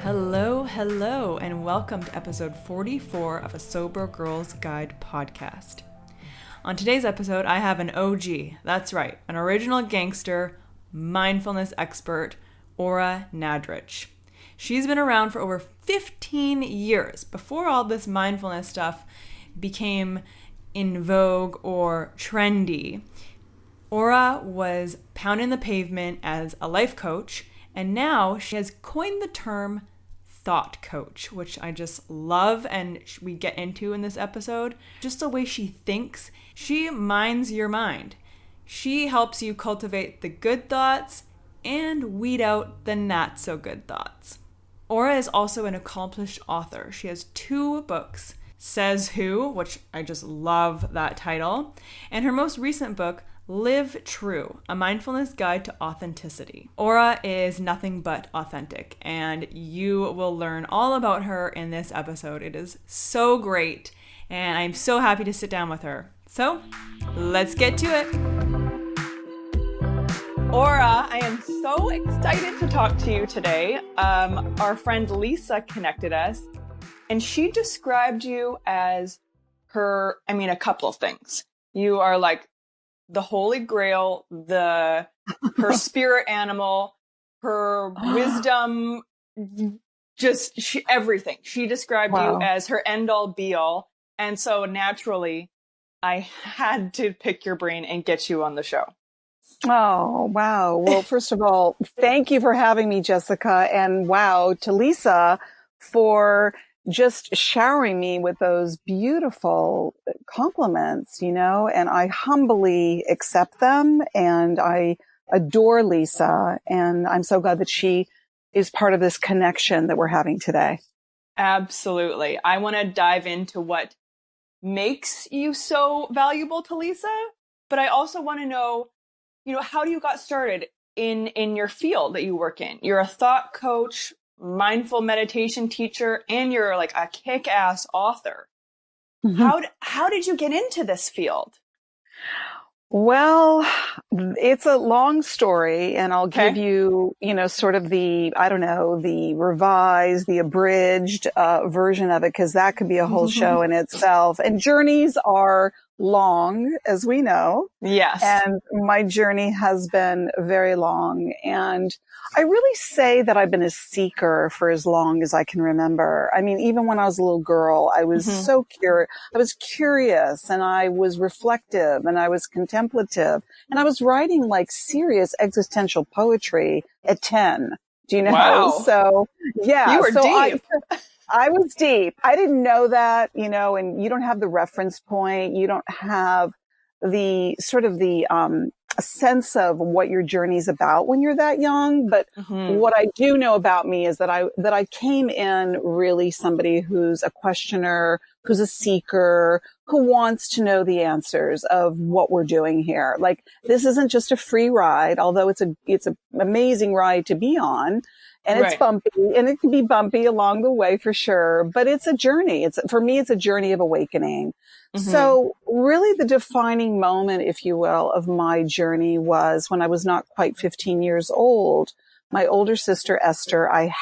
Hello, and welcome to episode 44 of a Sober Girls Guide podcast. On today's episode, I have an OG, that's right, an original gangster, mindfulness expert, Ora Nadrich. She's been around for over 15 years, before all this mindfulness stuff became in vogue or trendy. Ora was pounding the pavement as a life coach, and now she has coined the term thought coach, which I just love and we get into in this episode. Just the way she thinks, she minds your mind. She helps you cultivate the good thoughts and weed out the not so good thoughts. Ora is also an accomplished author. She has 2 books, Says Who, which I just love that title, and her most recent book, Live True, a mindfulness guide to authenticity. Ora is nothing but authentic, and you will learn all about her in this episode. It is so great, and I'm so happy to sit down with her. So, let's get to it. Ora, I am so excited to talk to you today. Our friend Lisa connected us, and she described you as a couple of things. You are like the Holy Grail, her spirit animal, her wisdom, everything. She described you as her end all be all. And so naturally, I had to pick your brain and get you on the show. Oh, wow. Well, first of all, thank you for having me, Jessica. And wow, to Lisa for just showering me with those beautiful compliments, and I humbly accept them, and I adore Lisa, and I'm so glad that she is part of this connection that we're having today. Absolutely. I want to dive into what makes you so valuable to Lisa, but I also want to know, how you got started in your field that you work in. You're a thought coach, mindful meditation teacher, and you're like a kick-ass author. Mm-hmm. How did you get into this field? Well, it's a long story, and I'll give you, sort of the revised, the abridged version of it, because that could be a whole show in itself. And journeys are long, as we know. Yes. And my journey has been very long. And I really say that I've been a seeker for as long as I can remember. I mean, even when I was a little girl, I was so curious. I was curious, and I was reflective, and I was contemplative, and I was writing like serious existential poetry at 10. Do you know? Wow. So yeah. You were deep. I was deep. I didn't know that, and you don't have the reference point. You don't have the sort of the sense of what your journey's about when you're that young. But what I do know about me is that I came in really somebody who's a questioner, who's a seeker, who wants to know the answers of what we're doing here. Like, this isn't just a free ride, although it's an amazing ride to be on. And it's bumpy, and it can be bumpy along the way for sure, but it's a journey. For me, it's a journey of awakening. So really the defining moment, if you will, of my journey was when I was not quite 15 years old. My older sister, Esther, I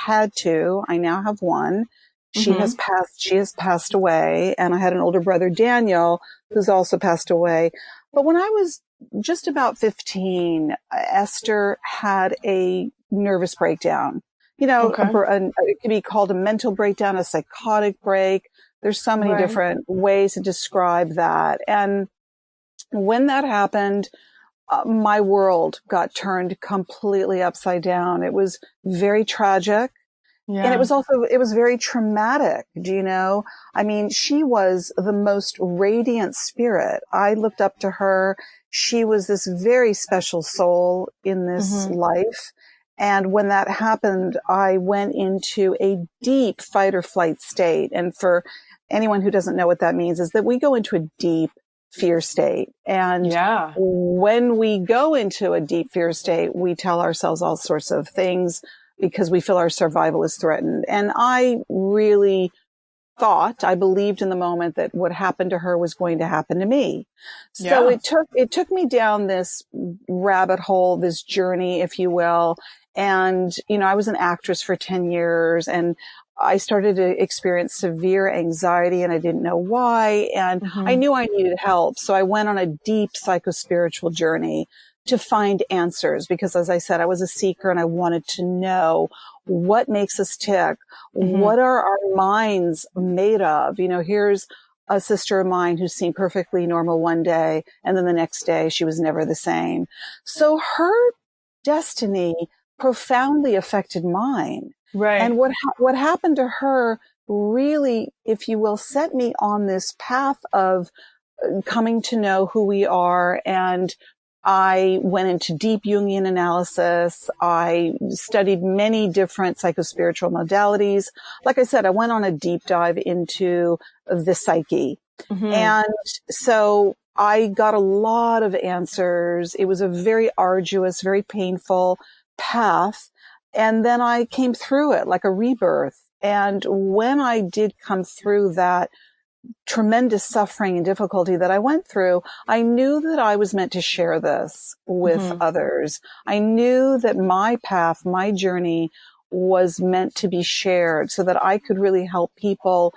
now have one. She has passed away, and I had an older brother, Daniel, who's also passed away. But when I was just about 15, Esther had a nervous breakdown. It could be called a mental breakdown, a psychotic break. There's so many different ways to describe that. And when that happened, my world got turned completely upside down. It was very tragic. Yeah. And it was very traumatic. Do you know? I mean, she was the most radiant spirit. I looked up to her. She was this very special soul in this life. And when that happened, I went into a deep fight or flight state. And for anyone who doesn't know what that means, is that we go into a deep fear state. And when we go into a deep fear state, we tell ourselves all sorts of things because we feel our survival is threatened. And I really I believed in the moment that what happened to her was going to happen to me. So it took me down this rabbit hole, this journey, if you will. And, I was an actress for 10 years, and I started to experience severe anxiety, and I didn't know why. And I Mm-hmm. knew I needed help. So I went on a deep psychospiritual journey to find answers, because, as I said, I was a seeker and I wanted to know what makes us tick. Mm-hmm. What are our minds made of? Here's a sister of mine who seemed perfectly normal one day, and then the next day she was never the same. So her destiny profoundly affected mine. Right. And what happened to her really, if you will, set me on this path of coming to know who we are. And I went into deep Jungian analysis. I studied many different psychospiritual modalities. Like I said, I went on a deep dive into the psyche. Mm-hmm. And so I got a lot of answers. It was a very arduous, very painful path. And then I came through it like a rebirth. And when I did come through that tremendous suffering and difficulty that I went through, I knew that I was meant to share this with Mm-hmm. others. I knew that my path, my journey was meant to be shared so that I could really help people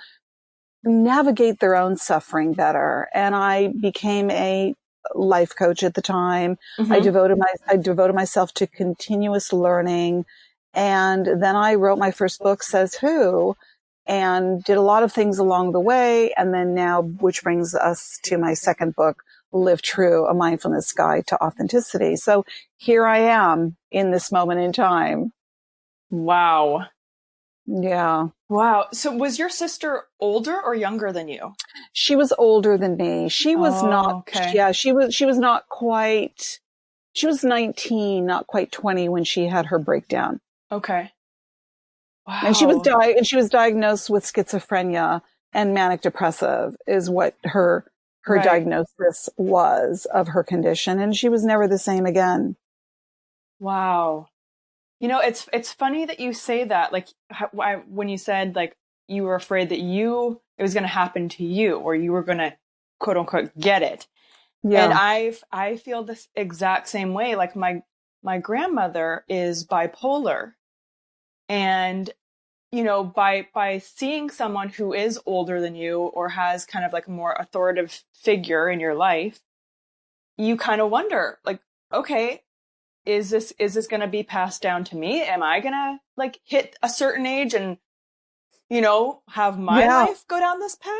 navigate their own suffering better. And I became a life coach at the time. Mm-hmm. I devoted myself to continuous learning. And then I wrote my first book, Says Who, and did a lot of things along the way. And then now, which brings us to my second book, Live True, a mindfulness guide to authenticity. So here I am in this moment in time. Wow. Yeah. Wow. So was your sister older or younger than you? She was older than me. She was not, Oh, okay. yeah, she was not quite, she was 19, not quite 20 when she had her breakdown. Okay. And Wow. she was diagnosed with schizophrenia and manic depressive is what her Right. diagnosis was of her condition. And she was never the same again. Wow. It's funny that you say that. Like when you said like you were afraid that it was going to happen to you, or you were going to quote unquote get it. And Yeah. I feel this exact same way. Like my grandmother is bipolar, and by seeing someone who is older than you or has kind of like a more authoritative figure in your life, you kind of wonder like, okay, is this going to be passed down to me? Am I going to like hit a certain age and have my Yeah. life go down this path?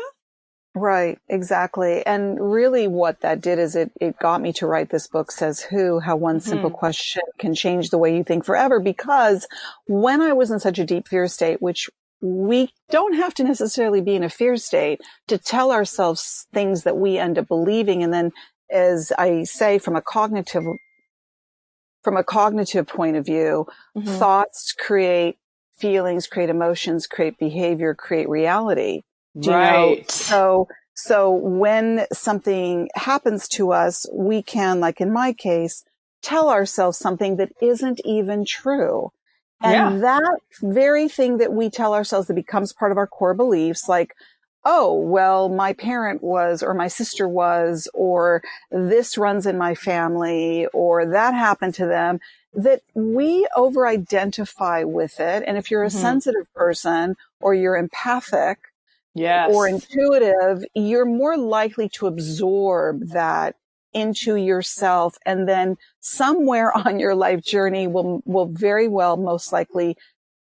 Right, exactly. And really what that did is it got me to write this book, Says Who, How One Simple Mm-hmm. Question Can Change the Way You Think Forever. Because when I was in such a deep fear state, which we don't have to necessarily be in a fear state to tell ourselves things that we end up believing. And then, as I say, from a cognitive point of view, Mm-hmm. thoughts create feelings, create emotions, create behavior, create reality. Do you know? Right. So when something happens to us, we can, like in my case, tell ourselves something that isn't even true. Yeah. And that very thing that we tell ourselves that becomes part of our core beliefs, like, oh, well, my parent was, or my sister was, or this runs in my family, or that happened to them, that we over identify with it. And if you're a Mm-hmm. sensitive person or you're empathic or Yes. intuitive, you're more likely to absorb that into yourself. And then somewhere on your life journey will very well, most likely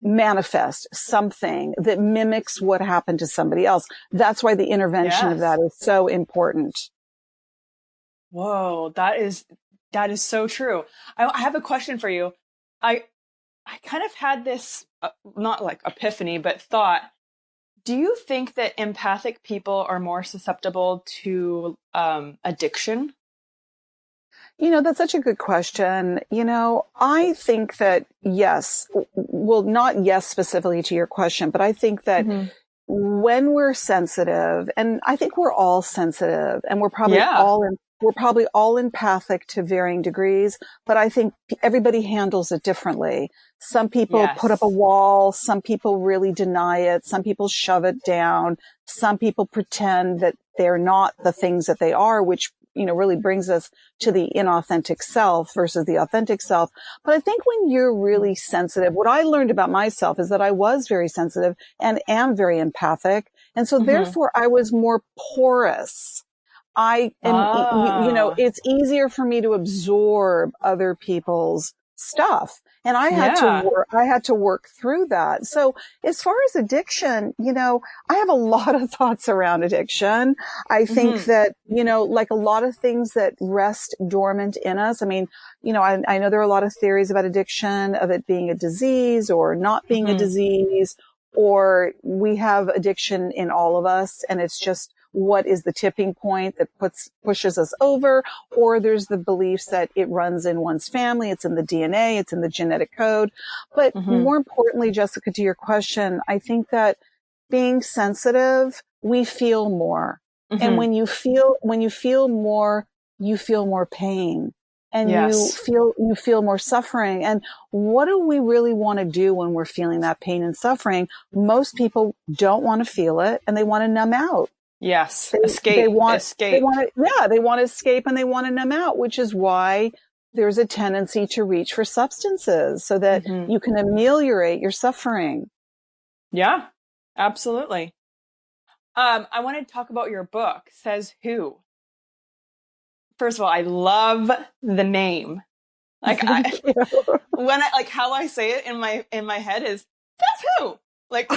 manifest something that mimics what happened to somebody else. That's why the intervention of Yes. that is so important. Whoa, that is so true. I have a question for you. I I kind of had this not like epiphany, but thought. Do you think that empathic people are more susceptible to addiction? That's such a good question. I think that yes, well, not yes specifically to your question, but I think that Mm-hmm. when we're sensitive, and I think we're all sensitive, and Yeah. we're probably all empathic to varying degrees, but I think everybody handles it differently. Some people put up a Yes. wall, some people really deny it, some people shove it down, some people pretend that they're not the things that they are, which really brings us to the inauthentic self versus the authentic self. But I think when you're really sensitive, what I learned about myself is that I was very sensitive and am very empathic. And so therefore I was more porous. I am, Ah, it's easier for me to absorb other people's stuff. And yeah. I had to work through that. So as far as addiction, I have a lot of thoughts around addiction. I think Hmm. that, like a lot of things that rest dormant in us. I mean, I know there are a lot of theories about addiction, of it being a disease or not being a Hmm. disease, or we have addiction in all of us and it's just what is the tipping point that pushes us over, or there's the beliefs that it runs in one's family, it's in the DNA, it's in the genetic code. But Hmm. more importantly, Jessica, to your question, I think that being sensitive, we feel more. And Hmm. when you feel more, you feel more pain and Yes. you feel more suffering. And what do we really want to do when we're feeling that pain and suffering? Most people don't want to feel it and they want to numb out. Yes. They Escape. want, Escape. they want to escape and they want to numb out, which is why there's a tendency to reach for substances so that Hmm. you can ameliorate your suffering. Yeah, absolutely. I want to talk about your book, Says Who. First of all, I love the name. Like Thank you. when I like how I say it in my head is Says Who? Like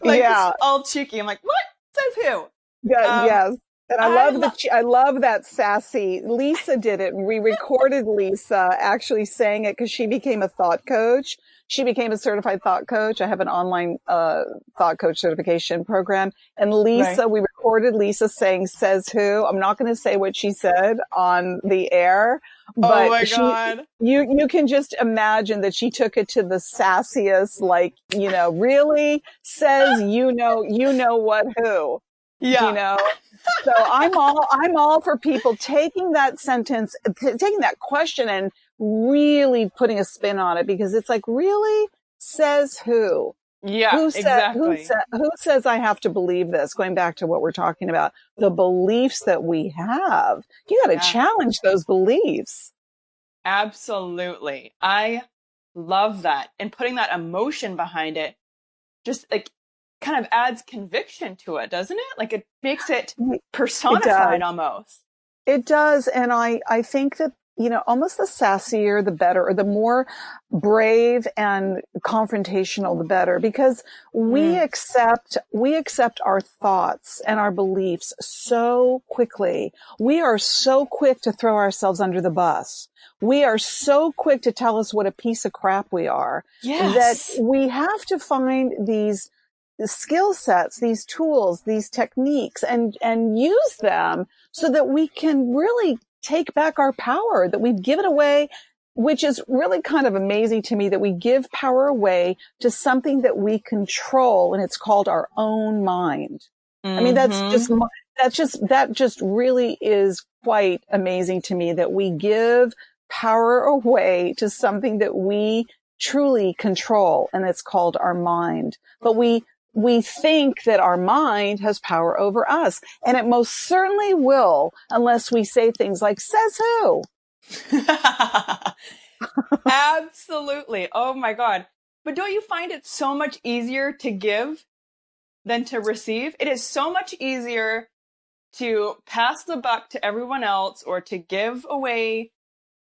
like it's Yeah. all cheeky. I'm like, what? Says who? Yeah, Um, yes. And I love. I love that sassy. Lisa did it. We recorded Lisa actually saying it because she became a thought coach. She became a certified thought coach. I have an online thought coach certification program. And Right. Lisa, we recorded Lisa saying says who. I'm not going to say what she said on the air, Oh but my God. you can just imagine that she took it to the sassiest, like, really says, you know what who. Yeah. So I'm all for people taking that sentence, taking that question and really putting a spin on it, because it's like, really says who? Yeah, exactly. Who says I have to believe this? Going back to what we're talking about, the beliefs that we have, you got to Yeah, challenge those beliefs. absolutely. I love that. And putting that emotion behind it just like kind of adds conviction to it, doesn't it? Like it makes it It personified does. almost. It does. And I think that, almost the sassier, the better, or the more brave and confrontational, the better, because Mm. we accept our thoughts and our beliefs so quickly. We are so quick to throw ourselves under the bus. We are so quick to tell us what a piece of crap we are, that Yes. we have to find these skill sets, these tools, these techniques, and use them so that we can really take back our power that we've given away, which is really kind of amazing to me, that we give power away to something that we control, and it's called our own mind. I mean, Mm-hmm. that just really is quite amazing to me, that we give power away to something that we truly control, and it's called our mind. But we think that our mind has power over us, and it most certainly will, unless we say things like, says who? Absolutely. Oh my God. But don't you find it so much easier to give than to receive? It is so much easier to pass the buck to everyone else or to give away,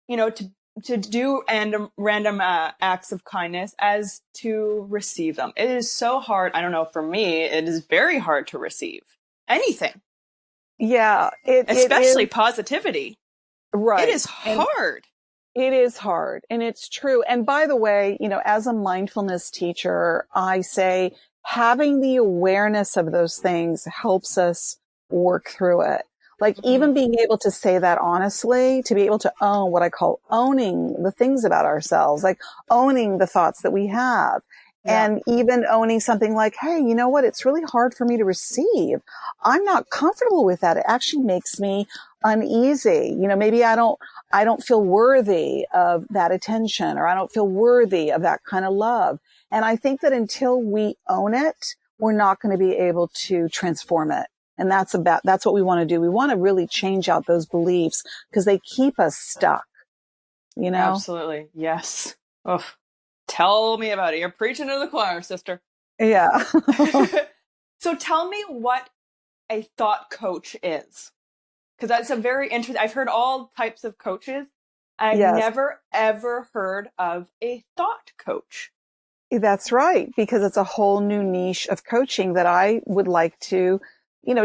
to do random acts of kindness as to receive them. It is so hard. I don't know. For me, it is very hard to receive anything, Yeah, it especially is positivity. It right. is And hard. it is hard, and it's true. And by the way, as a mindfulness teacher, I say having the awareness of those things helps us work through it. Like, Mhm. even being able to say that honestly, to be able to own what I call owning the things about ourselves, like owning the thoughts that we have. Yeah. And even owning something like, hey, you know what? It's really hard for me to receive. I'm not comfortable with that. It actually makes me uneasy. Maybe I don't feel worthy of that attention, or I don't feel worthy of that kind of love. And I think that until we own it, we're not going to be able to transform it. And that's what we want to do. We want to really change out those beliefs because they keep us stuck, you know? Absolutely. Yes. Oh, tell me about it. You're preaching to the choir, sister. Yeah. So tell me what a thought coach is. Because that's a very interesting, I've heard all types of coaches. I've Yes. never, ever heard of a thought coach. That's right, because it's a whole new niche of coaching that I would like to,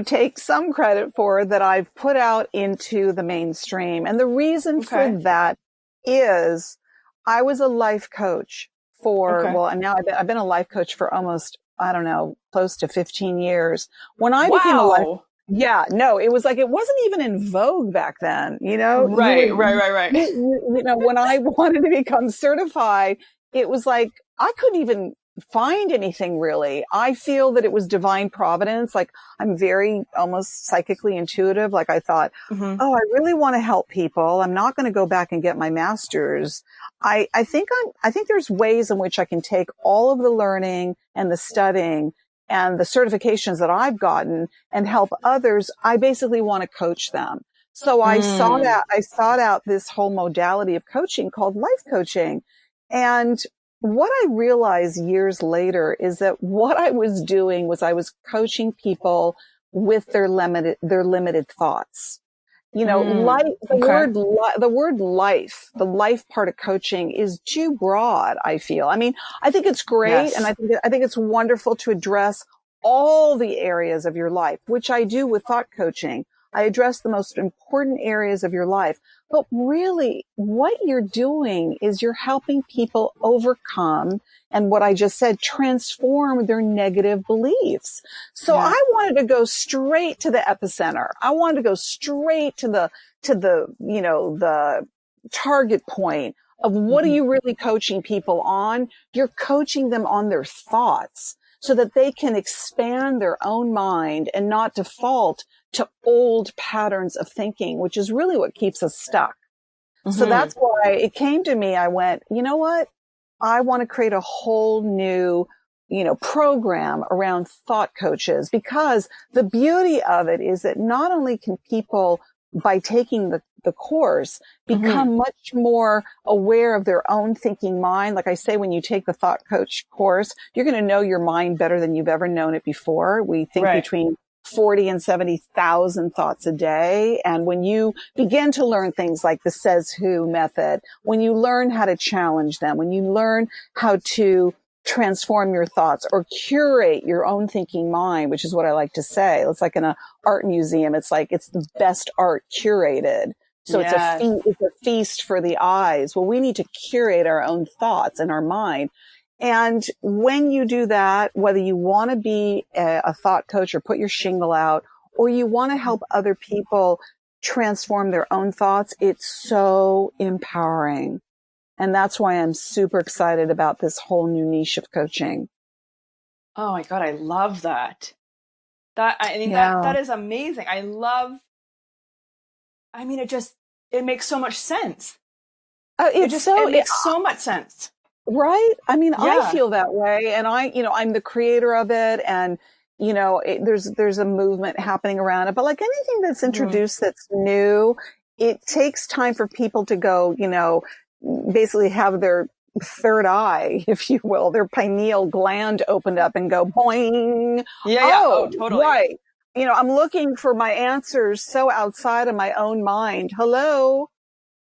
take some credit for, that I've put out into the mainstream. And the reason for that is I was a life coach and now I've been a life coach for almost, I don't know, close to 15 years. When I became a life, yeah, no, it was like, it wasn't even in vogue back then, Right. When I wanted to become certified, it was like, I couldn't even find anything really. I feel that it was divine providence. Like, I'm very almost psychically intuitive. Like, I thought, oh, I really want to help people. I'm not going to go back and get my master's. I think there's ways in which I can take all of the learning and the studying and the certifications that I've gotten and help others. I basically want to coach them. So I sought out this whole modality of coaching called life coaching. And what I realized years later is that what I was doing was I was coaching people with their limited thoughts. The word life, the life part of coaching is too broad, I feel. I mean, I think it's great. Yes. And I think it's wonderful to address all the areas of your life, which I do with thought coaching. I address the most important areas of your life. But really, what you're doing is you're helping people overcome, and what I just said, transform their negative beliefs. So I wanted to go straight to the epicenter. I wanted to go straight to the target point of what are you really coaching people on? You're coaching them on their thoughts so that they can expand their own mind and not default to old patterns of thinking, which is really what keeps us stuck. So that's why it came to me. I went, you know what? I want to create a whole new, program around thought coaches, because the beauty of it is that not only can people, by taking the course, become much more aware of their own thinking mind. Like I say, when you take the thought coach course, you're going to know your mind better than you've ever known it before. We think between 40 and 70,000 thoughts a day. And when you begin to learn things like the says who method, when you learn how to challenge them, when you learn how to transform your thoughts or curate your own thinking mind, which is what I like to say. It's like in an art museum. It's like, it's the best art curated. So it's a feast for the eyes. Well, we need to curate our own thoughts and our mind. And when you do that, whether you want to be a thought coach or put your shingle out, or you want to help other people transform their own thoughts, it's so empowering. And that's why I'm super excited about this whole new niche of coaching. Oh my God, I love that. That is amazing. It makes so much sense. It makes so much sense. Right? I mean, I feel that way, and I'm the creator of it, and there's a movement happening around it. But like anything that's introduced that's new, it takes time for people to go, basically have their third eye, if you will, their pineal gland opened up and go boing. Oh, totally. Right. I'm looking for my answers so outside of my own mind. Hello.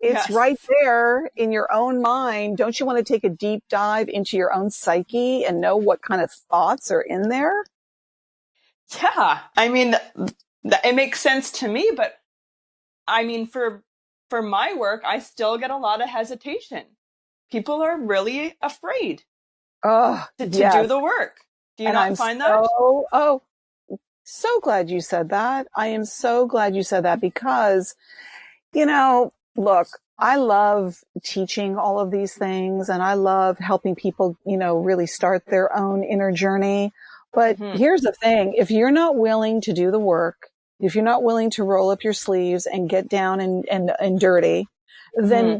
It's right there in your own mind. Don't you want to take a deep dive into your own psyche and know what kind of thoughts are in there? Yeah. I mean, it makes sense to me, but I mean, for my work, I still get a lot of hesitation. People are really afraid to do the work. Do you not find that? So glad you said that. I am so glad you said that because, look, I love teaching all of these things and I love helping people, really start their own inner journey. But here's the thing. If you're not willing to do the work, if you're not willing to roll up your sleeves and get down and dirty, then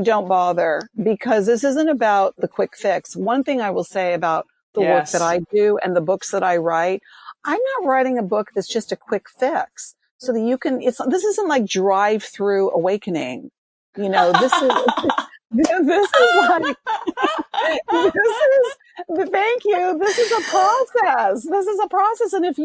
don't bother, because this isn't about the quick fix. One thing I will say about the work that I do and the books that I write, I'm not writing a book that's just a quick fix so that you can, this isn't like drive through awakening. You know, this is, this is like, thank you. This is a process. This is a process. And if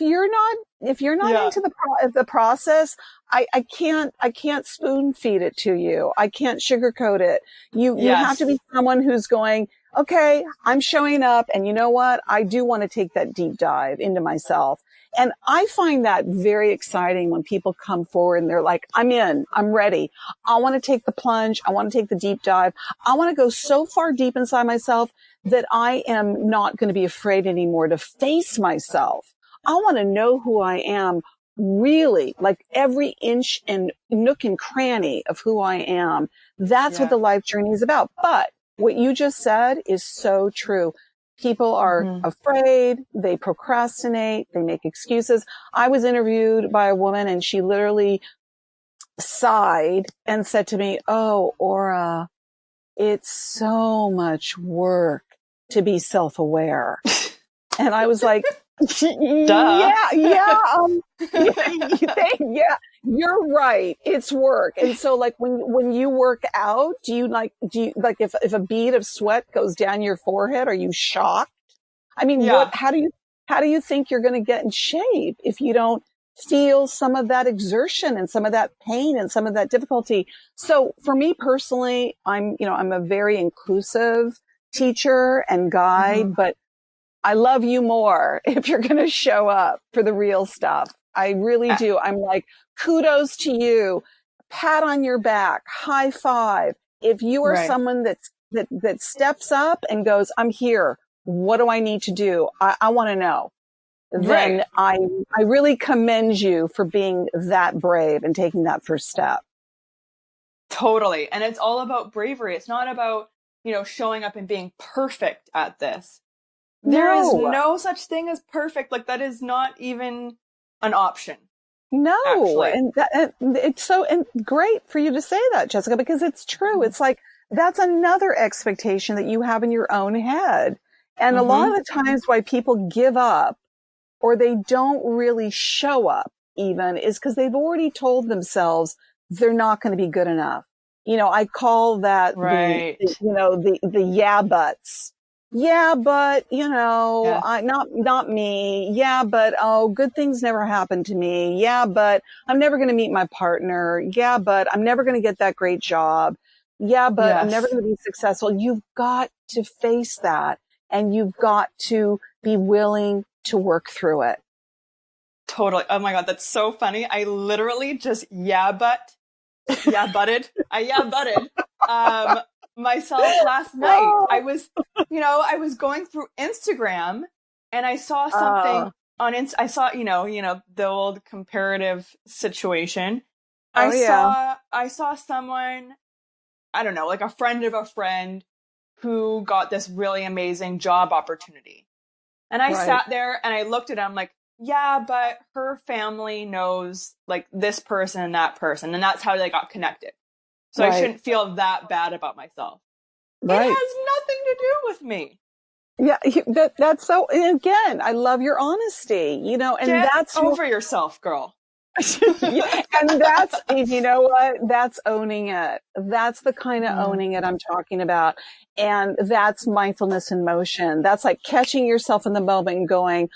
you're not Yeah. into the process, I can't spoon feed it to you. I can't sugarcoat it. You have to Yes. be someone who's going, okay, I'm showing up, and you know what? I do want to take that deep dive into myself. And I find that very exciting when people come forward and they're like, I'm in, I'm ready. I want to take the plunge. I want to take the deep dive. I want to go so far deep inside myself that I am not going to be afraid anymore to face myself. I want to know who I am really, like every inch and nook and cranny of who I am. That's what Yeah. the life journey is about. But what you just said is so true. People are Mm-hmm. afraid, they procrastinate, they make excuses. I was interviewed by a woman and she literally sighed and said to me, "Oh, Ora, it's so much work to be self-aware." And I was like, Duh. yeah, you're right. It's work. And so like when you work out, do you like if a bead of sweat goes down your forehead, are you shocked? I mean, Yeah. how do you think you're going to get in shape if you don't feel some of that exertion and some of that pain and some of that difficulty? So for me personally, I'm a very inclusive teacher and guide, Mm-hmm. but I love you more if you're going to show up for the real stuff. I really do. I'm like, kudos to you. Pat on your back, high five. If you are Right. someone that steps up and goes, I'm here. What do I need to do? I want to know. Right. Then I really commend you for being that brave and taking that first step. Totally. And it's all about bravery. It's not about, showing up and being perfect at this. There is No, no such thing as perfect. Like that is not even an option, no. actually. And it's so and great for you to say that, Jessica, because it's true. It's like, that's another expectation that you have in your own head. And a lot Mm-hmm. of the times why people give up or they don't really show up even is because they've already told themselves they're not going to be good enough. I call that Right. the yeah buts. Yeah, but Yes. not me. Yeah, but oh, good things never happen to me. Yeah, but I'm never going to meet my partner. Yeah, but I'm never going to get that great job. Yeah, but I'm never Yes. going to be successful. You've got to face that, and you've got to be willing to work through it. Totally. Oh my God, that's so funny. I literally just yeah butted myself last night. Oh, I was going through Instagram and I saw something uh, I saw, the old comparative situation. oh yeah, I saw someone, I don't know, like a friend of a friend who got this really amazing job opportunity. And I right, sat there and I looked at him like, yeah, but her family knows like this person and that person, and that's how they got connected. So I right, shouldn't feel that bad about myself. It right. has nothing to do with me. Yeah, that's so. And again, I love your honesty. And Get that's what. over yourself, girl. And you know what? That's owning it. That's the kind of Mhm. owning it I'm talking about. And that's mindfulness in motion. That's like catching yourself in the moment and going,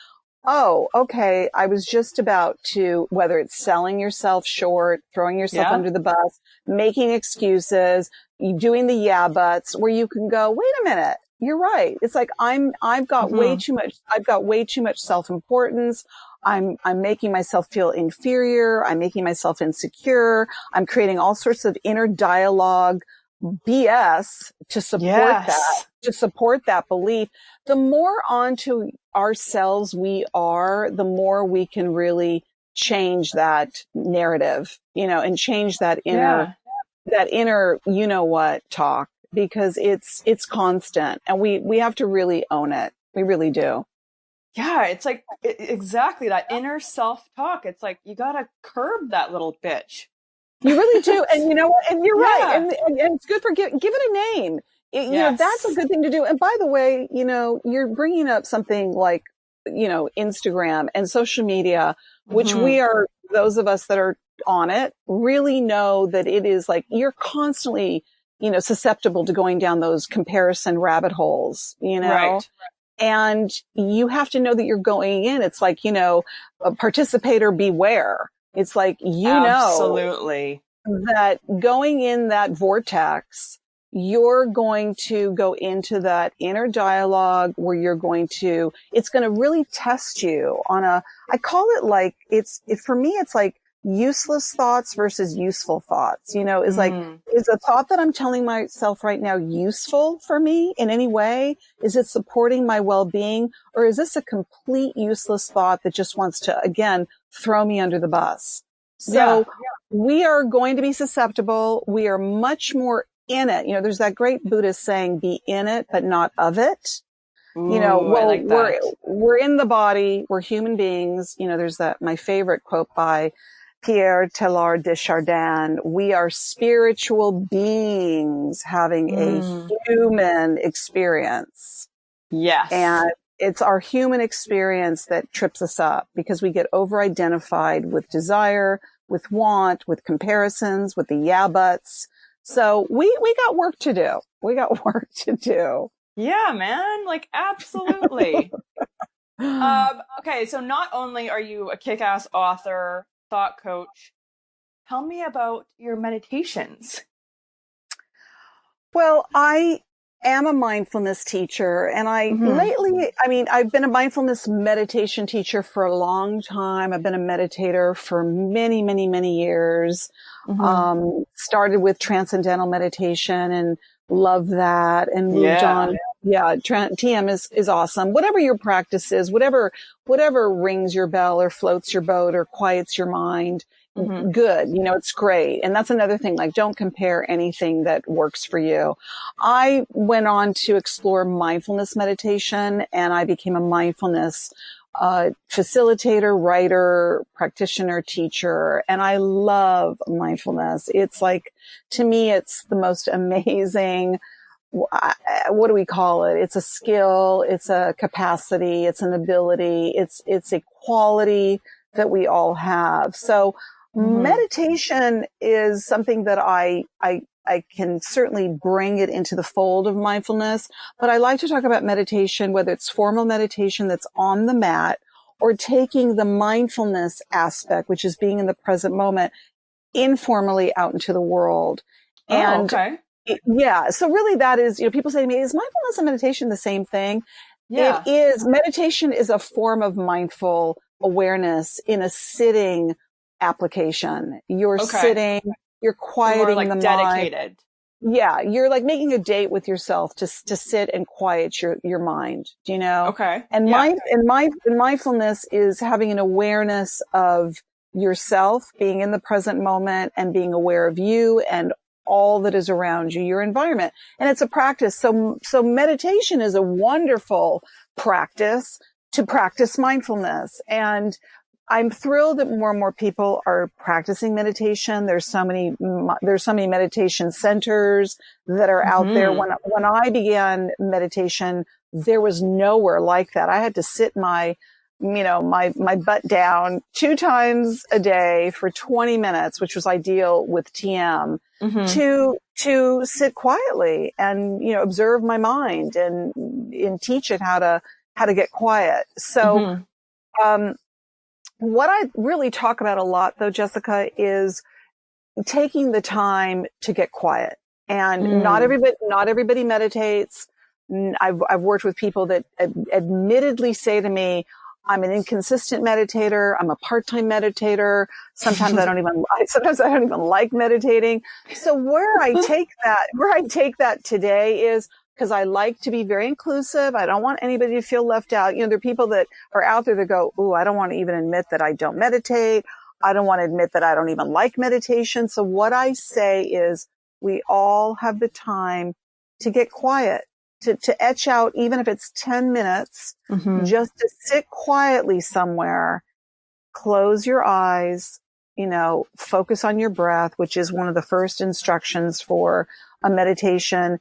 oh, okay, I was just about to, whether it's selling yourself short, throwing yourself Yeah. under the bus, making excuses, doing the yeah buts, where you can go, wait a minute, you're right. It's like I've got way Hmm. too much self-importance. I'm making myself feel inferior. I'm making myself insecure. I'm creating all sorts of inner dialogue BS Yes. to support that belief. The more onto ourselves we are, the more we can really change that narrative, and change Yeah. that inner, talk, because it's constant, and we have to really own it. We really do. Yeah. It's like exactly that inner self-talk. It's like you gotta curb that little bitch. You really do. And you know what? And you're right. Yeah. And it's good for give it a name. That's a Yes. good thing to do. And by the way, you're bringing up something like Instagram and social media, which Mm-hmm. we are, those of us that are on it really know that it is like you're constantly, susceptible to going down those comparison rabbit holes, Right. and you have to know that you're going in. It's like, a participator beware. It's like, Absolutely. that going in that vortex, you're going to go into that inner dialogue where it's going to really test you I call it like, for me, it's like useless thoughts versus useful thoughts, is like, Mm. is the thought that I'm telling myself right now useful for me in any way? Is it supporting my well-being? Or is this a complete useless thought that just wants to, again, throw me under the bus? Yeah. So we are going to be susceptible. We are much more in it. There's that great Buddhist saying, be in it, but not of it. Ooh, I Well, like that. we're in the body. We're human beings. There's my favorite quote by Pierre Teilhard de Chardin. We are spiritual beings having a Mm. human experience. Yes. And it's our human experience that trips us up because we get over-identified with desire, with want, with comparisons, with the yeah buts. So we got work to do. We got work to do. Yeah, man. Like, absolutely. Okay, so not only are you a kick-ass author, thought coach, tell me about your meditations. Well, I am a mindfulness teacher, and Mm-hmm. I've been a mindfulness meditation teacher for a long time. I've been a meditator for many, many, many years. Mm-hmm. Started with transcendental meditation and love that and moved Yeah. on. Yeah, TM is awesome. Whatever your practice is, whatever rings your bell or floats your boat or quiets your mind, Mm-hmm. good. It's great. And that's another thing, like don't compare anything that works for you. I went on to explore mindfulness meditation and I became a mindfulness facilitator, writer, practitioner, teacher. And I love mindfulness. It's like, to me, it's the most amazing, what do we call it? It's a skill. It's a capacity. It's an ability. It's a quality that we all have. So Mm-hmm. meditation is something that I can certainly bring it into the fold of mindfulness, but I like to talk about meditation, whether it's formal meditation that's on the mat or taking the mindfulness aspect, which is being in the present moment, informally out into the world. Oh, And okay. yeah. So really that is, people say to me, is mindfulness and meditation the same thing? It Yeah. is. Meditation is a form of mindful awareness in a sitting application. You're Okay. sitting, you're You're more quieting the like mind. dedicated. Yeah. You're like making a date with yourself to sit and quiet your mind, do you know? Okay. And Yeah. mindfulness is having an awareness of yourself, being in the present moment and being aware of you and all that is around you, your environment. And it's a practice. So meditation is a wonderful practice to practice mindfulness. And I'm thrilled that more and more people are practicing meditation. There's so many meditation centers that are out there. Mm-hmm. When I began meditation, there was nowhere like that. I had to sit my butt down 2 times a day for 20 minutes, which was ideal with TM, Mm-hmm. to sit quietly and, observe my mind and teach it how to get quiet. So, Mm-hmm. um, what I really talk about a lot though, Jessica, is taking the time to get quiet. And Mm. not everybody meditates. I've worked with people that admittedly say to me, I'm an inconsistent meditator. I'm a part-time meditator. Sometimes I don't even like meditating. So where I take that today is because I like to be very inclusive. I don't want anybody to feel left out. There are people that are out there that go, ooh, I don't want to even admit that I don't meditate. I don't want to admit that I don't even like meditation. So what I say is we all have the time to get quiet, to etch out, even if it's 10 minutes, Mm-hmm. just to sit quietly somewhere, close your eyes, focus on your breath, which is one of the first instructions for a meditation,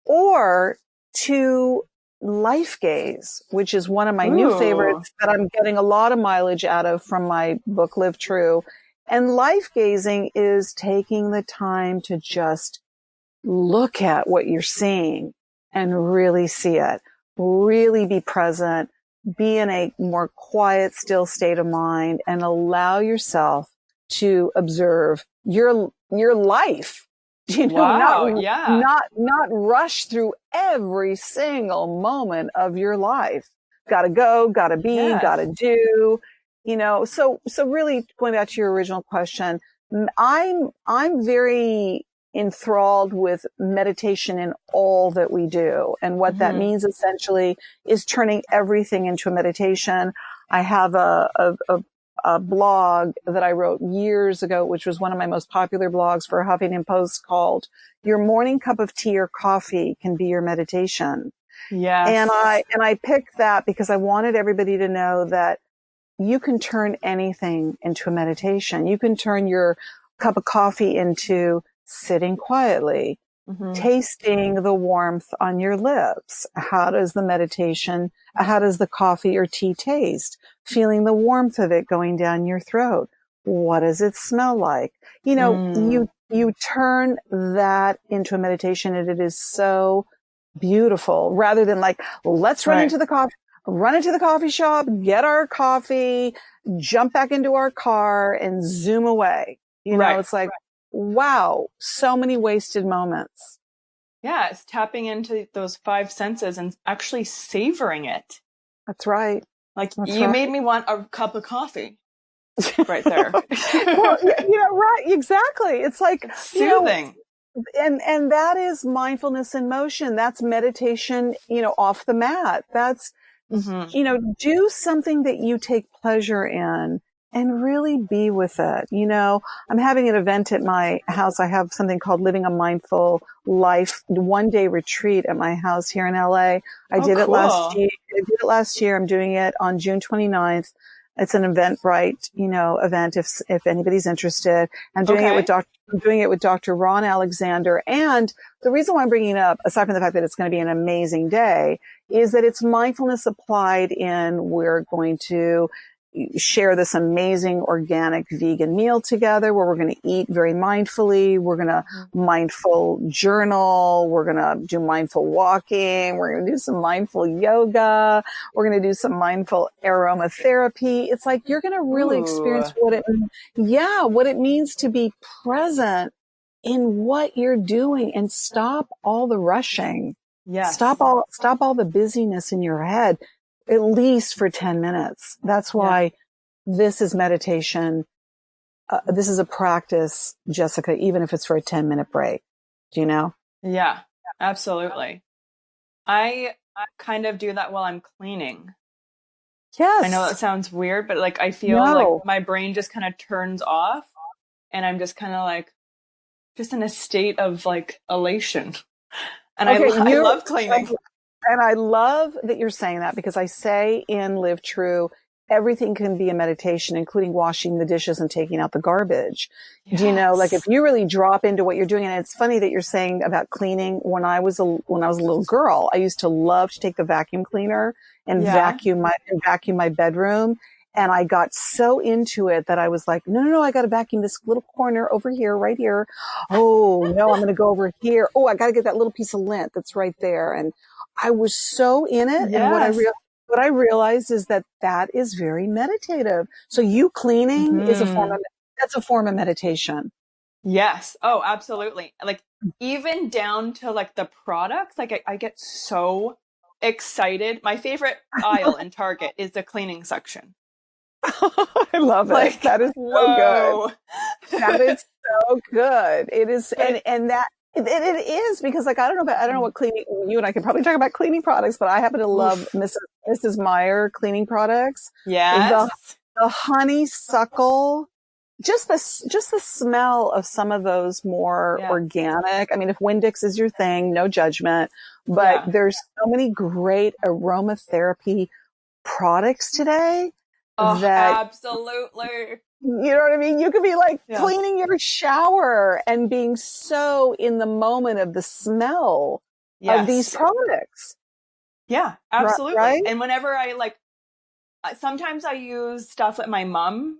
or to life gaze, which is one of my new Ooh. favorites that I'm getting a lot of mileage out of from my book, Live True. And life gazing is taking the time to just look at what you're seeing and really see it, really be present, be in a more quiet, still state of mind, and allow yourself to observe your life. Wow. Yeah. Not rush through every single moment of your life. Gotta go, gotta be, Yes. gotta do, so really going back to your original question, I'm very enthralled with meditation in all that we do. And what that means essentially is turning everything into a meditation. I have a blog that I wrote years ago, which was one of my most popular blogs for Huffington Post, called "Your Morning Cup of Tea or Coffee Can Be Your Meditation." Yes. And I picked that because I wanted everybody to know that you can turn anything into a meditation. You can turn your cup of coffee into sitting quietly, tasting the warmth on your lips. How does the coffee or tea taste? Feeling the warmth of it going down your throat. What does it smell like? You turn that into a meditation, and it is so beautiful, rather than like, let's run into the coffee shop, get our coffee, jump back into our car and zoom away. It's like, wow, so many wasted moments. Yeah, it's tapping into those five senses and actually savoring it. That's right. Like, you made me want a cup of coffee right there. Well, right. Exactly. It's like, it's soothing. And that is mindfulness in motion. That's meditation, off the mat. That's, do something that you take pleasure in and really be with it. I'm having an event at my house. I have something called Living a Mindful Life 1-day retreat at my house here in LA. I did it last year. I'm doing it on June 29th. It's an Eventbrite, event if anybody's interested. I'm doing it with Dr. Ron Alexander. And the reason why I'm bringing it up, aside from the fact that it's going to be an amazing day, is that it's mindfulness applied in, we're going to share this amazing organic vegan meal together where we're going to eat very mindfully. We're going to mindful journal. We're going to do mindful walking. We're going to do some mindful yoga. We're going to do some mindful aromatherapy. It's like you're going to really experience what it means to be present in what you're doing and stop all the rushing. Yes. Stop all the busyness in your head, at least for 10 minutes. That's why this is meditation. This is a practice, Jessica, even if it's for a 10-minute break. Do you know? Yeah, absolutely. I kind of do that while I'm cleaning. Yes. I know that sounds weird, but like I feel like my brain just kind of turns off and I'm just kind of like, just in a state of like elation. And I love cleaning. And I love that you're saying that, because I say in Live True, everything can be a meditation, including washing the dishes and taking out the garbage. Yes. Like if you really drop into what you're doing, and it's funny that you're saying about cleaning. When I was a little girl, I used to love to take the vacuum cleaner and vacuum my bedroom. And I got so into it that I was like, no, I got to vacuum this little corner over here, right here. Oh, no, I'm going to go over here. Oh, I got to get that little piece of lint that's right there. And I was so in it. Yes. And what I realized is that is very meditative. So you cleaning is that's a form of meditation. Yes. Oh, absolutely. Like even down to like the products, like I get so excited. My favorite aisle in Target is the cleaning section. I love it. That is so good. That is so good. It is. And that it is, because like, I don't know what cleaning, you and I can probably talk about cleaning products, but I happen to love Mrs. Meyer cleaning products. Yes. The honeysuckle, just the smell of some of those more organic. I mean, if Windex is your thing, no judgment, but there's so many great aromatherapy products today. Oh, absolutely. You know what I mean? You could be like cleaning your shower and being so in the moment of the smell of these products. Yeah, absolutely. Right? And whenever I like, sometimes I use stuff that my mom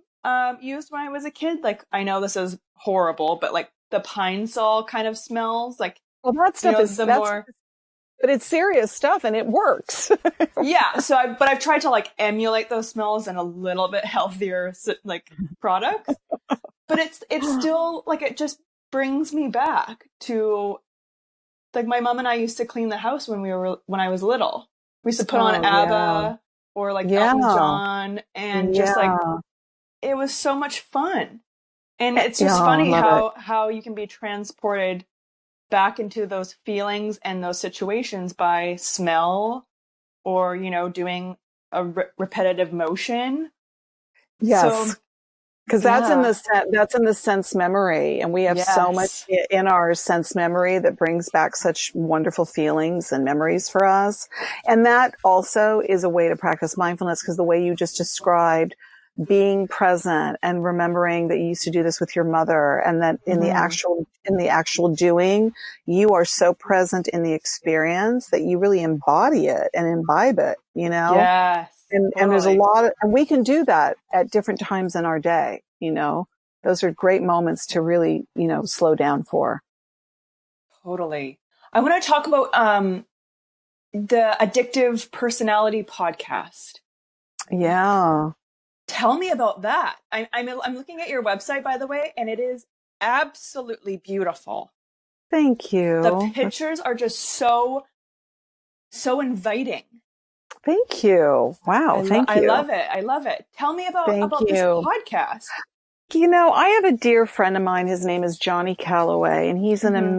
used when I was a kid. Like, I know this is horrible, but like the pine sol kind of smells like, Well, that you stuff know, is, the more, but it's serious stuff and it works. yeah. But I've tried to like emulate those smells in a little bit healthier, like products. But it's still like, it just brings me back to like my mom and I used to clean the house when I was little. We used to put on Oh, yeah. ABBA or like Elton Yeah. John, and just like Yeah. it was so much fun. And it's Yeah. just I funny love it. how you can be transported back into those feelings and those situations by smell, or doing a repetitive motion. So Yes. Because yeah, that's in the sense memory, and we have so much yes. in our sense memory that brings back such wonderful feelings and memories for us. And that also is a way to practice mindfulness, because the way you just described being present and remembering that you used to do this with your mother, and that Hmm. in the actual doing, you are so present in the experience that you really embody it and imbibe it, you know? Yes, And there's a totally. lot of, and we can do that at different times in our day, those are great moments to really, slow down for. Totally. I want to talk about the Addictive Personality podcast. Yeah. Tell me about that. I'm looking at your website, by the way, and it is absolutely beautiful. Thank The you. pictures are just so inviting. Thank you. Wow. Thank I you. love it. I love it. Tell me about Thank this you. podcast. I have a dear friend of mine. His name is Johnny Calloway, and he's an Hmm.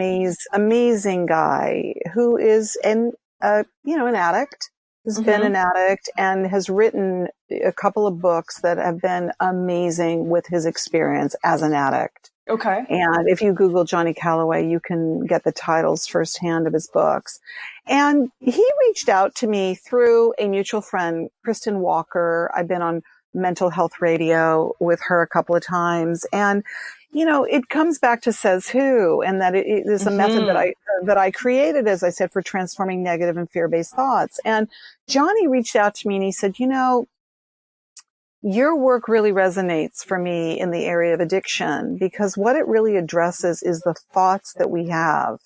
amazing guy who is an addict, has been Hmm. an addict, and has written a couple of books that have been amazing with his experience as an addict. Okay. And if you Google Johnny Calloway, you can get the titles firsthand of his books. And he reached out to me through a mutual friend, Kristen Walker. I've been on mental health radio with her a couple of times. And, it comes back to Says Who, and that it is a method Hmm. that I created, as I said, for transforming negative and fear-based thoughts. And Johnny reached out to me and he said, your work really resonates for me in the area of addiction, because what it really addresses is the thoughts that we have.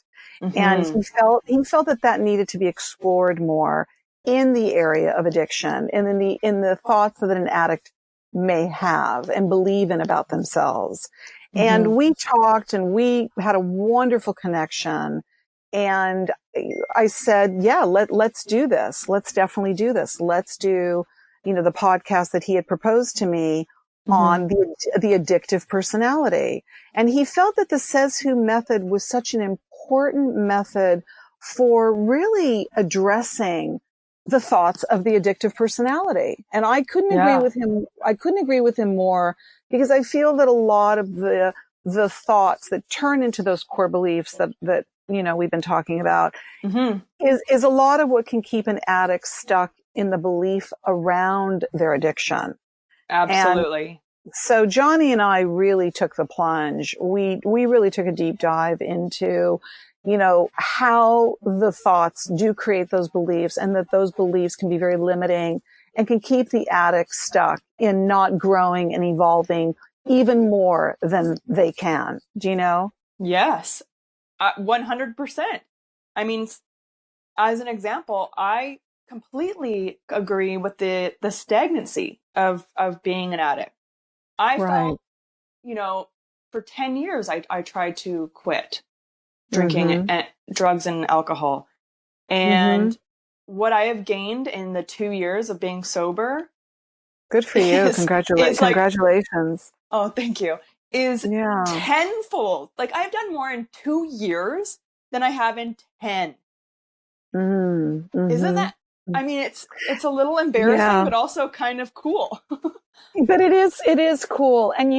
And Hmm. he felt that needed to be explored more in the area of addiction, and in the thoughts that an addict may have and believe in about themselves. Hmm. And we talked and we had a wonderful connection. And I said, yeah, let's do this. Let's definitely do this. Let's do, the podcast that he had proposed to me Hmm. on the addictive personality. And he felt that the Says Who method was such an important method for really addressing the thoughts of the addictive personality. And I couldn't agree Yeah. with him. I couldn't agree with him more, because I feel that a lot of the thoughts that turn into those core beliefs that we've been talking about Hmm. is a lot of what can keep an addict stuck in the belief around their addiction. And Absolutely. so Johnny and I really took the plunge. We really took a deep dive into, how the thoughts do create those beliefs, and that those beliefs can be very limiting and can keep the addict stuck in not growing and evolving even more than they can. Do you know? Yes. 100%. I mean, as an example, I completely agree with the stagnancy of being an addict. I Right. felt, for 10 years I tried to quit drinking Mm-hmm. and drugs and alcohol. Mm-hmm. And what I have gained in the 2 years of being sober Good for you. is like, Congratulations. oh, thank you, is Yeah. tenfold. Like, I've done more in 2 years than I have in 10. Mm, Isn't mm-hmm. that, I mean, it's a little embarrassing, Yeah. but also kind of cool. But it is cool. And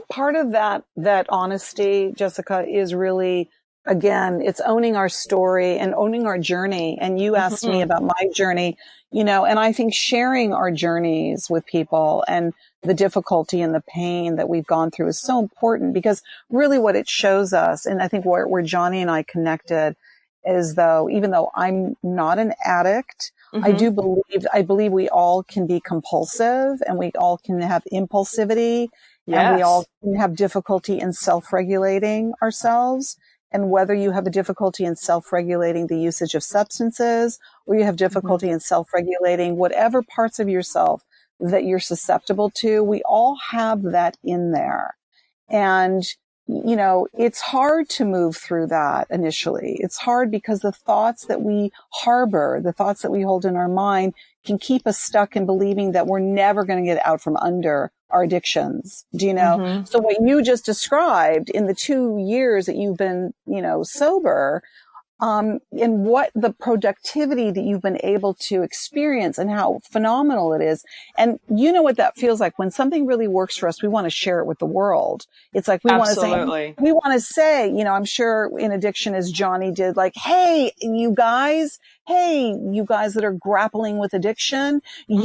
part of that honesty, Jessica, is really, again, it's owning our story and owning our journey. And you asked me Hmm. about my journey, and I think sharing our journeys with people and the difficulty and the pain that we've gone through is so important, because really what it shows us, and I think where Johnny and I connected, is, though, even though I'm not an addict, Mm-hmm. I believe we all can be compulsive and we all can have impulsivity and we all Yes. can have difficulty in self-regulating ourselves. And whether you have a difficulty in self-regulating the usage of substances or you have Mm-hmm. difficulty in self-regulating whatever parts of yourself that you're susceptible to, we all have that in there. And, you know, it's hard to move through that initially. It's hard because the thoughts that we harbor, the thoughts that we hold in our mind can keep us stuck in believing that we're never going to get out from under our addictions. Do you know? Mm-hmm. So what you just described in the 2 years that you've been, you know, sober, and what the productivity that you've been able to experience and how phenomenal it is. And you know what that feels like when something really works for us, we want to share it with the world. It's like Absolutely. we want to say, you know, I'm sure in addiction as Johnny did, like, hey, you guys that are grappling with addiction, Mm-hmm.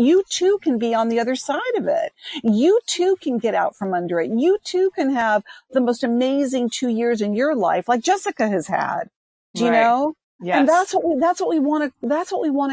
you too can be on the other side of it. You too can get out from under it. You too can have the most amazing 2 years in your life, like Jessica has had. Do you Right. know? And Yes. that's what we want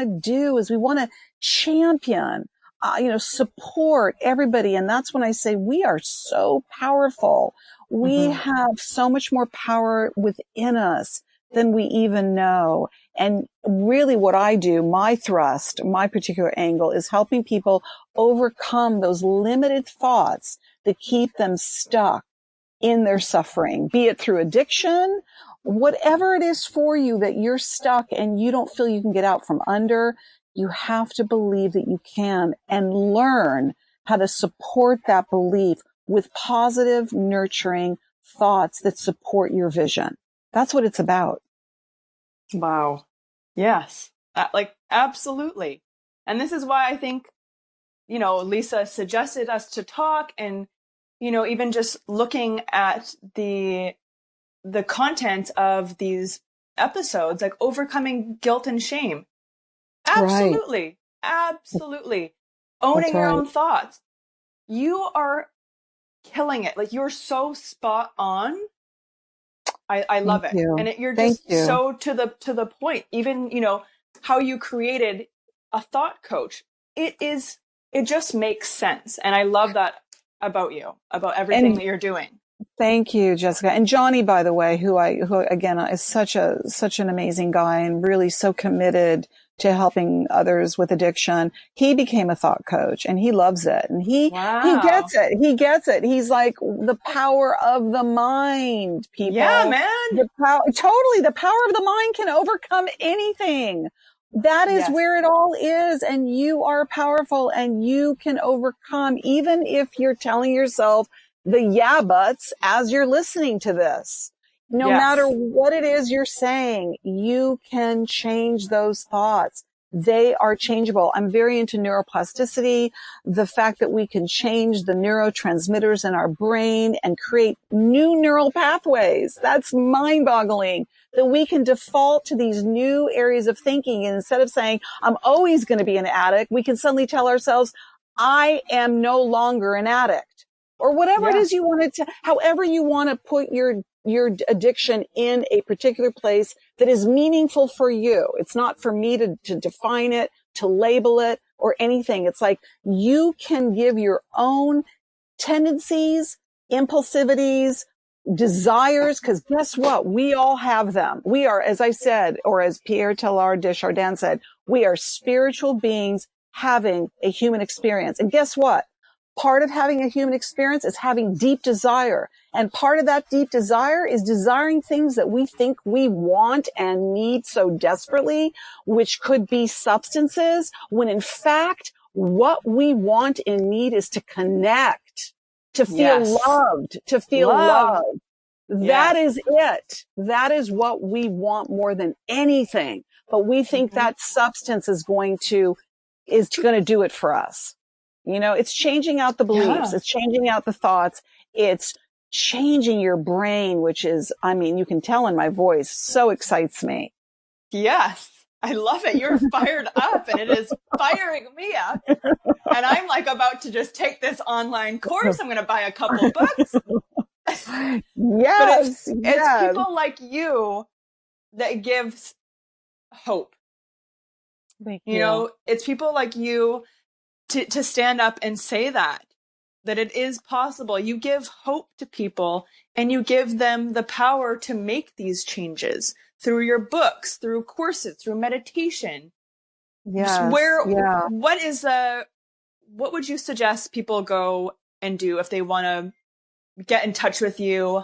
to do is we want to champion, you know, support everybody. And that's when I say we are so powerful. We Mm-hmm. have so much more power within us than we even know. And really what I do, my thrust, my particular angle is helping people overcome those limited thoughts that keep them stuck in their suffering, be it through addiction, whatever it is for you that you're stuck and you don't feel you can get out from under, you have to believe that you can and learn how to support that belief with positive, nurturing thoughts that support your vision. That's what it's about. Wow. Yes. Like, absolutely. And this is why I think, you know, Lisa suggested us to talk, and, you know, even just looking at the content of these episodes, like overcoming guilt and shame. Right. Absolutely. Absolutely. That's Owning your right. own thoughts. You are killing it. Like, you're so spot on. I Thank love it. And you. you're Thank just you. so to the point. Even, you know, how you created a thought coach. It just makes sense. And I love that about you, about everything And that you're doing. thank you, Jessica. And Johnny, by the way, who again is such an amazing guy and really so committed to helping others with addiction. He became a thought coach and he loves it. And he Wow. gets it. He gets it. He's like the power of the mind, Yeah, people. man. The power of the mind can overcome anything. That is Yes. where it all is. And you are powerful and you can overcome, even if you're telling yourself the yeah buts as you're listening to this. No matter Yes. what it is you're saying, you can change those thoughts. They are changeable. I'm very into neuroplasticity, the fact that we can change the neurotransmitters in our brain and create new neural pathways. That's mind boggling that we can default to these new areas of thinking. And instead of saying, I'm always going to be an addict, we can suddenly tell ourselves, I am no longer an addict, or whatever it Yeah. is you want to, however you want to put your addiction in a particular place that is meaningful for you. It's not for me to define it, to label it or anything. It's like you can give your own tendencies, impulsivities, desires, because guess what? We all have them. We are, as I said, or as Pierre Teilhard de Chardin said, we are spiritual beings having a human experience. And guess what? Part of having a human experience is having deep desire. And part of that deep desire is desiring things that we think we want and need so desperately, which could be substances, when in fact, what we want and need is to connect, to feel Yes. loved, to feel Love. loved. That Yes. is it. That is what we want more than anything. But we think Mm-hmm. that substance is going to do it for us. You know, it's changing out the beliefs. Yeah. It's changing out the thoughts. It's changing your brain, which is, I mean, you can tell in my voice, so excites me. Yes. I love it. You're fired up, and it is firing me up. And I'm like about to just take this online course. I'm going to buy a couple books. But Yes, it's yes. people like you that gives hope. Thank You you. know, it's people like you to stand up and say that it is possible. You give hope to people and you give them the power to make these changes through your books, through courses, through meditation. Yes. Where, Yeah. what would you suggest people go and do if they want to get in touch with you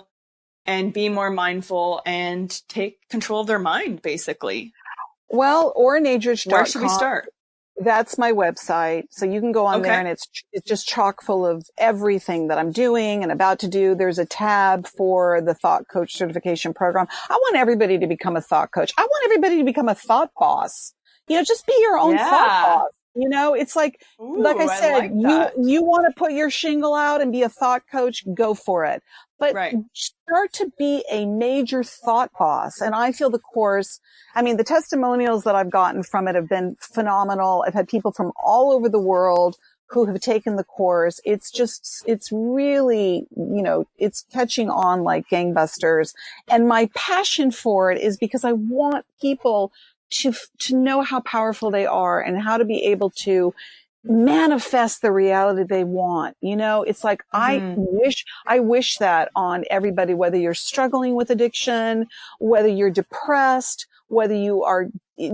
and be more mindful and take control of their mind, basically? Well, Where should we oranadrich.com. start? That's my website. So you can go on there Okay. and it's just chock full of everything that I'm doing and about to do. There's a tab for the thought coach certification program. I want everybody to become a thought coach. I want everybody to become a thought boss. Just be your own thought Yeah. boss. It's like I Ooh, I said, like that. you want to put your shingle out and be a thought coach, go for it. But Right. start to be a major thought boss. And I feel the course, I mean, the testimonials that I've gotten from it have been phenomenal. I've had people from all over the world who have taken the course. It's really, it's catching on like gangbusters. And my passion for it is because I want people to know how powerful they are and how to be able to manifest the reality they want. It's like, Mm-hmm. I wish that on everybody, whether you're struggling with addiction, whether you're depressed, whether you are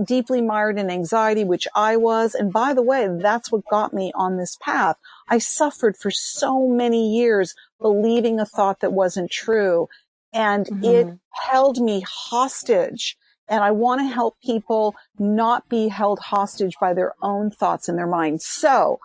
deeply mired in anxiety, which I was. And by the way, that's what got me on this path. I suffered for so many years believing a thought that wasn't true, and it Mm-hmm. held me hostage. And I want to help people not be held hostage by their own thoughts in their mind. So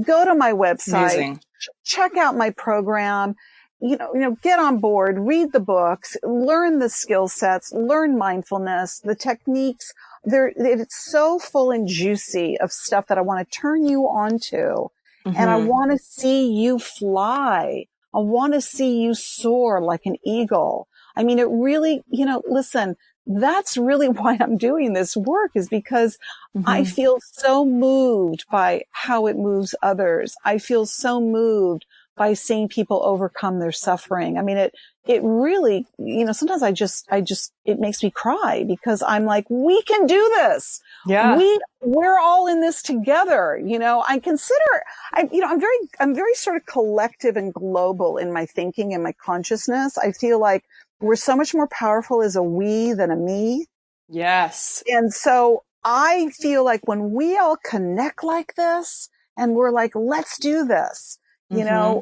go to my website, Amazing. check out my program, get on board, read the books, learn the skill sets, learn mindfulness, the techniques. It's so full and juicy of stuff that I want to turn you on to. And I Mm-hmm. want to see you fly. I want to see you soar like an eagle. I mean, it really, listen, that's really why I'm doing this work, is because I Mm-hmm. feel so moved by how it moves others. I feel so moved by seeing people overcome their suffering. I mean, it really, sometimes it makes me cry because I'm like, we can do this. Yeah. We're all in this together. I'm very sort of collective and global in my thinking and my consciousness. I feel like we're so much more powerful as a we than a me. Yes. And so I feel like when we all connect like this and we're like, let's do this, Mm-hmm.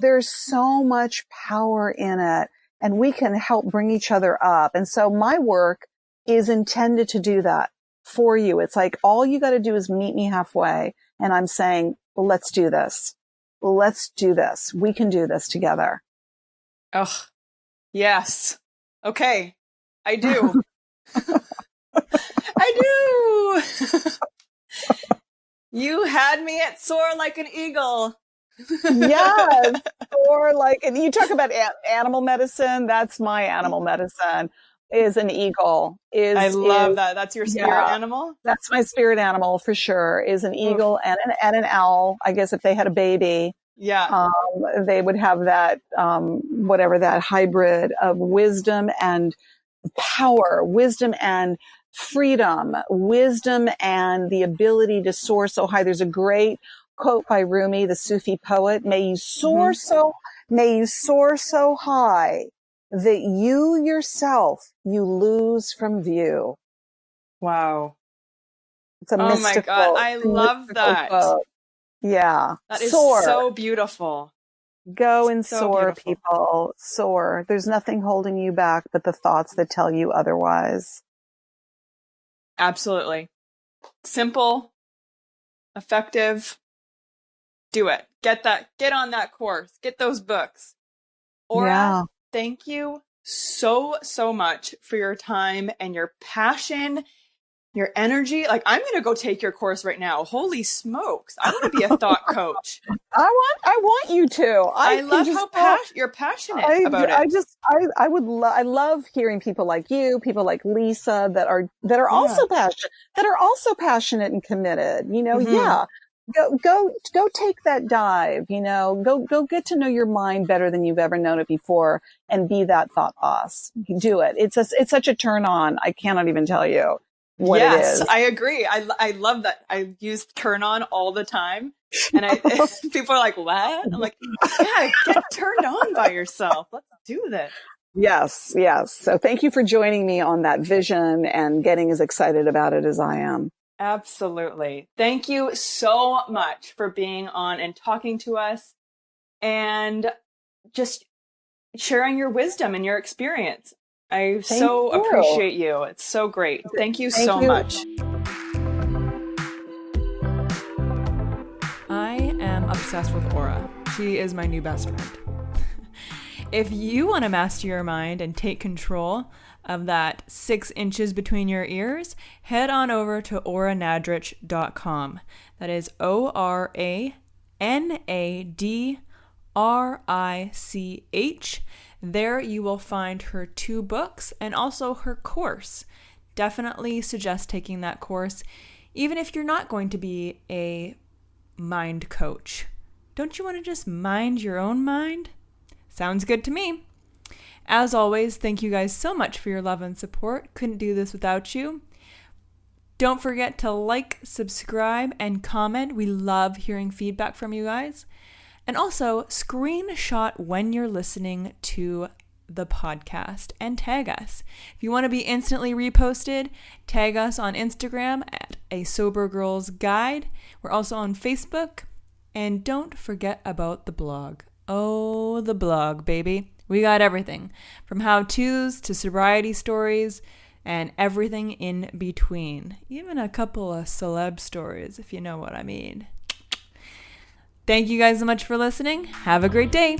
there's so much power in it, and we can help bring each other up. And so my work is intended to do that for you. It's like, all you got to do is meet me halfway. And I'm saying, well, let's do this. Let's do this. We can do this together. Oh, yes. Okay. I do. I do. You had me at soar like an eagle. Yes. Or and you talk about animal medicine. That's my animal medicine, is an eagle, I is, love that. That's your spirit yeah, animal? that's my spirit animal for sure, is an Oof. eagle and an owl. I guess if they had a baby, Yeah. um, they would have that, whatever, that hybrid of wisdom and power, wisdom and freedom, wisdom and the ability to soar so high. There's a great quote by Rumi, the Sufi poet: Mm-hmm. may you soar so high that you yourself you lose from view. Wow. It's a Oh my God. mystical, I love that. quote. Yeah. That is Soar. so beautiful. Go and So soar, beautiful. people. Soar. There's nothing holding you back but the thoughts that tell you otherwise. Absolutely. Simple, effective. Do it. Get on that course. Get those books. Ora, Yeah. thank you so, so much for your time and your passion, your energy. Like, I'm going to go take your course right now. Holy smokes. I want to be a thought coach. I want you to. I I can love just how tell. you're passionate about I it. just, I love hearing people like you, people like Lisa Yeah. that are also passionate and committed. Mm-hmm. Yeah. Go take that dive, go get to know your mind better than you've ever known it before, and be that thought boss. Do it. It's such a turn on. I cannot even tell you. what it is. I agree. I love that. I use turn on all the time. And people are like, what? I'm like, yeah, get turned on by yourself. Let's do this. Yes, yes. So thank you for joining me on that vision and getting as excited about it as I am. Absolutely. Thank you so much for being on and talking to us and just sharing your wisdom and your experience. I so appreciate you. It's so great. Thank you so much. I am obsessed with Ora. She is my new best friend. If you want to master your mind and take control of that 6 inches between your ears, head on over to oranadrich.com. That is ORANADRICH. There you will find her 2 books and also her course. Definitely suggest taking that course, even if you're not going to be a mind coach. Don't you want to just mind your own mind? Sounds good to me. As always, thank you guys so much for your love and support. Couldn't do this without you. Don't forget to like, subscribe, and comment. We love hearing feedback from you guys. And also, screenshot when you're listening to the podcast and tag us. If you want to be instantly reposted, tag us on Instagram at A Sober Girls Guide. We're also on Facebook. And don't forget about the blog. Oh, the blog, baby. We got everything from how-tos to sobriety stories and everything in between. Even a couple of celeb stories, if you know what I mean. Thank you guys so much for listening. Have a great day.